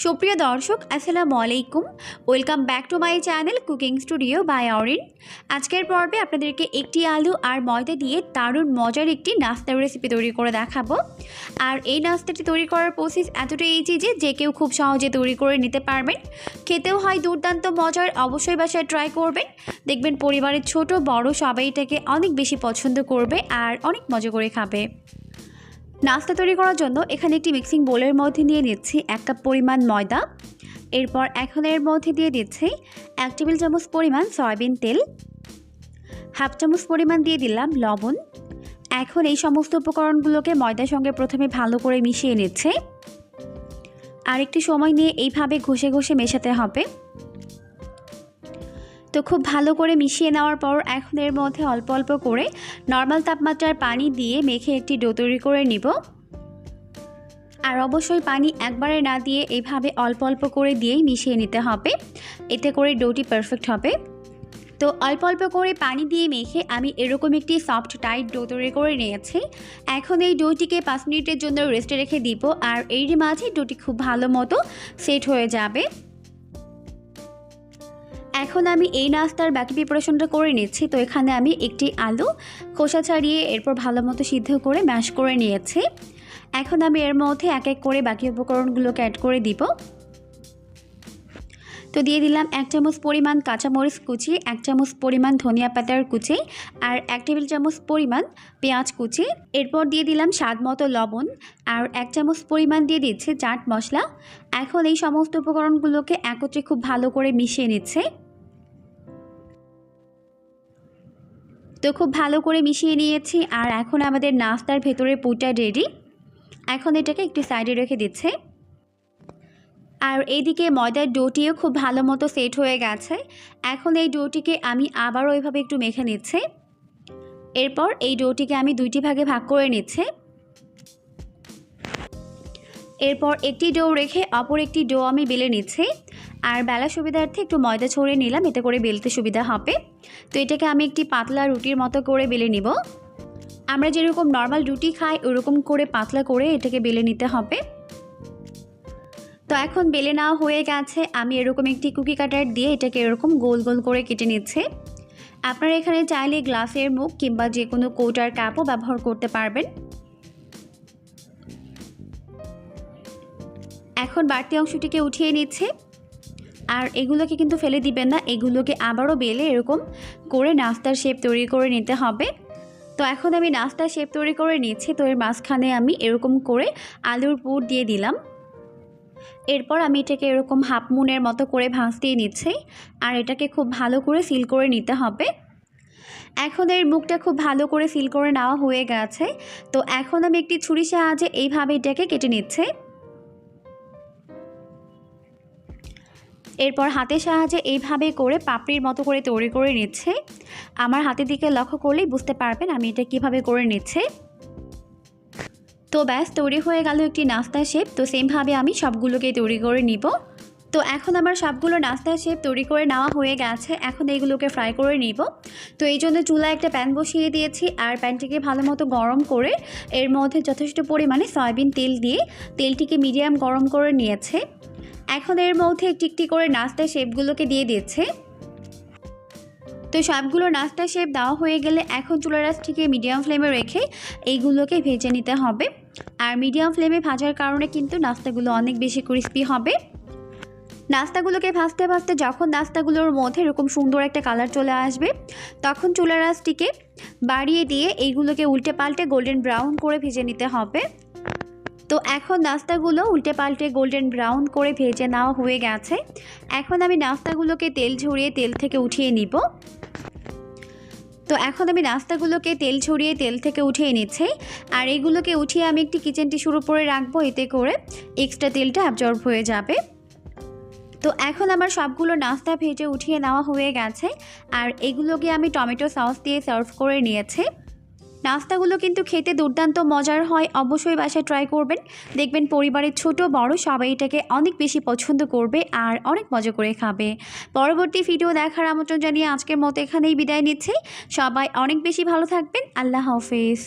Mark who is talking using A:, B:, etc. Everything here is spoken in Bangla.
A: সুপ্রিয় দর্শক আসসালামু আলাইকুম। Welcome back to my channel cooking studio by Arin. আজকের পর্বে আপনাদেরকে একটি আলু আর ময়দা দিয়ে দারুণ মজার একটি নাস্তা রেসিপি তৈরি করে দেখাবো। আর এই নাস্তাটি তৈরি করার প্রসেস এতটাই ইজি যে কেউ খুব সহজে তৈরি করে নিতে পারবেন। খেতেও হয় দুর্দান্ত মজার, অবশ্যই বাসায় ট্রাই করবেন। দেখবেন পরিবারের ছোট বড় সবাই এটাকে অনেক বেশি পছন্দ করবে আর অনেক মজা করে খাবে। নাস্তা তৈরি করার জন্য এখানে একটি মিক্সিং বোলের মধ্যে নিয়ে নিচ্ছি 1 কাপ পরিমাণ ময়দা। এরপর এখন এর মধ্যে দিয়ে দিচ্ছি 1 টেবিল চামচ পরিমাণ সয়াবিন তেল, হাফ চামচ পরিমাণ দিয়ে দিলাম লবণ। এখন এই সমস্ত উপকরণগুলোকে ময়দার সঙ্গে প্রথমে ভালো করে মিশিয়ে নিচ্ছে আর একটু সময় নিয়ে এইভাবে ঘষে ঘষে মেশাতে হবে। তো খুব ভালো করে মিশিয়ে নেওয়ার পর এখন এর মধ্যে অল্প অল্প করে নর্মাল তাপমাত্রার পানি দিয়ে মেখে একটি ডো তৈরি করে নিব। আর অবশ্যই পানি একবারে না দিয়ে এইভাবে অল্প অল্প করে দিয়েই মিশিয়ে নিতে হবে, এতে করে ডোটি পারফেক্ট হবে। তো অল্প অল্প করে পানি দিয়ে মেখে আমি এরকম একটি সফট টাইট ডো তৈরি করে নিয়েছি। এখন এই ডোটিকে 5 মিনিটের জন্য রেস্টে রেখে দিব আর এর মাঝে ডোটি খুব ভালো মতো সেট হয়ে যাবে। এখন আমি এই নাস্তার বাকি প্রিপারেশনটা করে নিচ্ছি। তো এখানে আমি একটি আলু খোসা ছাড়িয়ে এরপর ভালো মতো সিদ্ধ করে ম্যাশ করে নিয়েছি। এখন আমি এর মধ্যে এক এক করে বাকি উপকরণগুলোকে অ্যাড করে দিব। তো দিয়ে দিলাম 1 চামচ পরিমাণ কাঁচামরিচ কুচি, 1 চামচ পরিমাণ ধনিয়া পাতার কুচি আর 1 টেবিল চামচ পরিমাণ পেঁয়াজ কুচি। এরপর দিয়ে দিলাম স্বাদ মতো লবণ আর 1 চামচ পরিমাণ দিয়ে দিচ্ছি চাট মশলা। এখন এই সমস্ত উপকরণগুলোকে একত্রে খুব ভালো করে মিশিয়ে নিচ্ছে। তো খুব ভালো করে মিশিয়ে নিয়েছি আর এখন আমাদের নাস্তার ভেতরে পুরটা রেডি। এখন এটাকে একটু সাইডে রেখে দিচ্ছে। আর এইদিকে ময়দার ডোটিও খুব ভালো মতো সেট হয়ে গেছে। এখন এই ডোটিকে আমি আবারও ওইভাবে একটু মেখে নিচ্ছি। এরপর এই ডোটিকে আমি 2টি ভাগে ভাগ করে নিচ্ছি। এরপর একটি ডো রেখে অপর একটি ডো আমি বেলে নিচ্ছি। আর বেলার সুবিধার্থে একটু ময়দা ছড়িয়ে নিলাম, এতে করে বেলতে সুবিধা হবে। তো এটাকে আমি একটি পাতলা রুটির মতো করে বেলে নিব। আমরা যেরকম নর্মাল রুটি খাই ওরকম করে পাতলা করে এটাকে বেলে নিতে হবে। তো এখন বেলে নেওয়া হয়ে গেছে। আমি এরকম একটি কুকি কাটার দিয়ে এটাকে এরকম গোল গোল করে কেটে নিচ্ছি। আপনারা এখানে চাইলে গ্লাসের মুখ কিংবা যে কোনো কৌটার কাপও ব্যবহার করতে পারবেন। এখন বাড়তি অংশটিকে উঠিয়ে নিচ্ছে। আর এগুলোকে কিন্তু ফেলে দিবেন না, এগুলোকে আবারও বেলে এরকম করে নাস্তার শেপ তৈরি করে নিতে হবে। তো এখন আমি নাস্তার শেপ তৈরি করে নিচ্ছি। তো এর মাঝখানে আমি এরকম করে আলুর পুর দিয়ে দিলাম। এরপর আমি এটাকে এরকম হাফ মুনের মতো করে ভাঁজ দিয়ে নিচ্ছি আর এটাকে খুব ভালো করে সিল করে নিতে হবে। এখন এর মুখটা খুব ভালো করে সিল করে নেওয়া হয়ে গেছে। তো এখন আমি একটি ছুরির সাহায্যে এইভাবে এটাকে কেটে নিচ্ছি। এরপর হাতের সাহায্যে এইভাবে করে পাপড়ির মতো করে তৈরি করে নিচ্ছে। আমার হাতের দিকে লক্ষ্য করলেই বুঝতে পারবেন আমি এটা কিভাবে করে নিচ্ছি। তো ব্যাস তৈরি হয়ে গেল একটি নাস্তার শেপ। তো সেমভাবে আমি সবগুলোকে তৈরি করে নিব। তো এখন আমার সবগুলো নাস্তার শেপ তৈরি করে নেওয়া হয়ে গেছে। এখন এইগুলোকে ফ্রাই করে নিব। তো এই জন্য চুলায় একটা প্যান বসিয়ে দিয়েছি আর প্যানটিকে ভালো মতো গরম করে এর মধ্যে যথেষ্ট পরিমাণে সয়াবিন তেল দিয়ে তেলটিকে মিডিয়াম গরম করে নিয়েছে। এখন এর মধ্যে একটি একটি করে নাস্তার শেপগুলোকে দিয়ে দিচ্ছে। তো সবগুলো নাস্তার শেপ দেওয়া হয়ে গেলে এখন চুলার আঁচটিকে মিডিয়াম ফ্লেমে রেখে এইগুলোকে ভেজে নিতে হবে। আর মিডিয়াম ফ্লেমে ভাজার কারণে কিন্তু নাস্তাগুলো অনেক বেশি ক্রিস্পি হবে। নাস্তাগুলোকে ভাজতে ভাজতে যখন নাস্তাগুলোর মধ্যে এরকম সুন্দর একটা কালার চলে আসবে তখন চুলার আঁচটিকে বাড়িয়ে দিয়ে এইগুলোকে উল্টে পাল্টে গোল্ডেন ব্রাউন করে ভেজে নিতে হবে। তো এখন নাস্তাগুলো উল্টে পাল্টে গোল্ডেন ব্রাউন করে ভেজে নেওয়া হয়ে গেছে। এখন আমি নাস্তাগুলোকে তেল ঝরিয়ে তেল থেকে উঠিয়ে নিব। তো এখন আমি নাস্তাগুলোকে তেল ঝরিয়ে তেল থেকে উঠিয়ে নিচ্ছি আর এইগুলোকে উঠিয়ে আমি একটি কিচেন টিস্যুর উপরে রাখবো, এতে করে এক্সট্রা তেলটা অ্যাবজর্ব হয়ে যাবে। তো এখন আমার সবগুলো নাস্তা ভেজে উঠিয়ে নেওয়া হয়ে গেছে আর এগুলোকে আমি টমেটো সস দিয়ে সার্ভ করে নিয়েছি। নাস্তাগুলো কিন্তু খেতে দুর্দান্ত মজার হয়, অবশ্যই বাসায় ট্রাই করবেন। দেখবেন পরিবারের ছোট বড় সবাই এটাকে অনেক বেশি পছন্দ করবে আর অনেক মজা করে খাবে। পরবর্তী ভিডিও দেখার আমন্ত্রণ জানিয়ে আজকের মতো এখানেই বিদায় নিচ্ছি। সবাই অনেক বেশি ভালো থাকবেন। আল্লাহ হাফেজ।